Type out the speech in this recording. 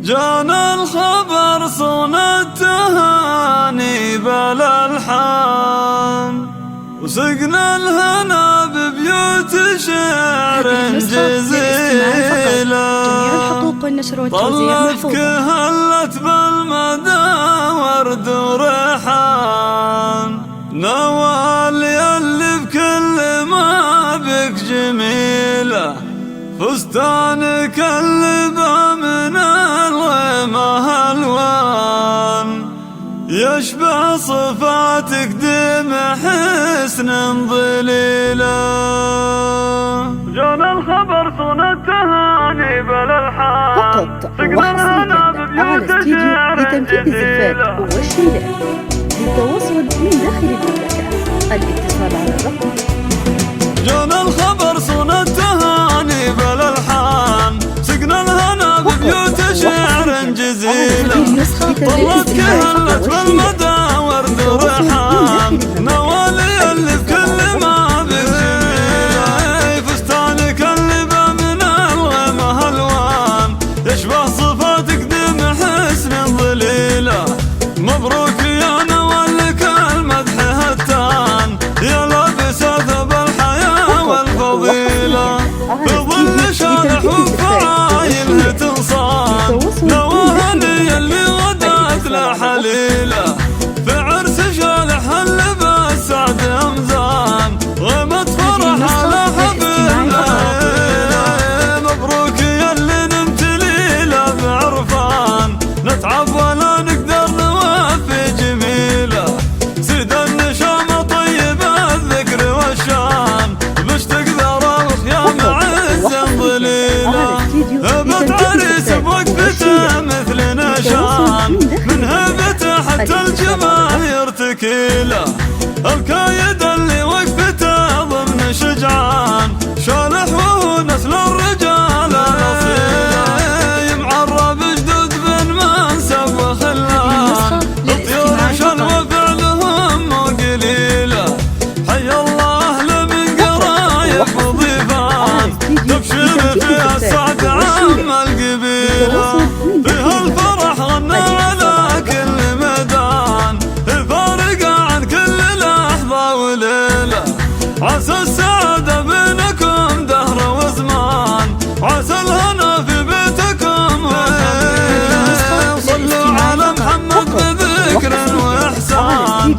جانا الخبر صون التهاني بالألحان، وسقنا الهنا ببيوت شعر جزيلة. طلت كهلت بالمدى ورد وريحان، نوال يلي بكل ما بك جميلة، فستانك اللبا من الغيمة الوان، يشبه صفاتك دم حسن ظليلة. جانا الخبر صون التهاني بالألحان، فقط وحصريا على استديو لتنفيذ الزفاف والشيلات. للتواصل من داخل المملكة الاتصال على الرقم. جانا الخبر صون التهاني بالألحان، سقنا الهنا ببيوت شعر جزيلة. طلت كهلت بالمدى ورد وريحان، نوالي اللي بكل ما بجميلة، فستانك اللبا من الغيمة الوان، يشبه صفاتك دم حسن ظليلة. مبروك يا نوال لك المدح هتان، يا لابسة ثوب الحياة والفضيلة، في ظل شالح وفعايله تنصان، نوالي اللي غدت له حليلة، في عرس شالح اللباس سعد أمزان، غيمة فرح على حبيبه. مبروك يا اللي نمت ليلة بعرفان، نتعب ولا نقدر نوفي جميلة، سيد النشامة طيب الذكر والشان، مشتق ذراوخ يا معز ظليلة، هبت عريس بوقفته مثل نشان، من هبته حتى الجماهير تكيله، الكايد اللي وقفته ضمن شجعان، شالح وهو نسل الرجال الأصيل، معرب جدود بن منسب وخلان، الطيور شلوى فعلهم مو قليلة، حي الله أهل من قرايب وضيفان، تبشر فيها السعد عم القبيلة، فيها الفرح غنى على كل ميدان، الفارق عن كل لحظة وليلة، عسى السعادة بينكم دهر وزمان، عسى الهنا في بيتكم، صلوا على محمد بذكر وإحسان.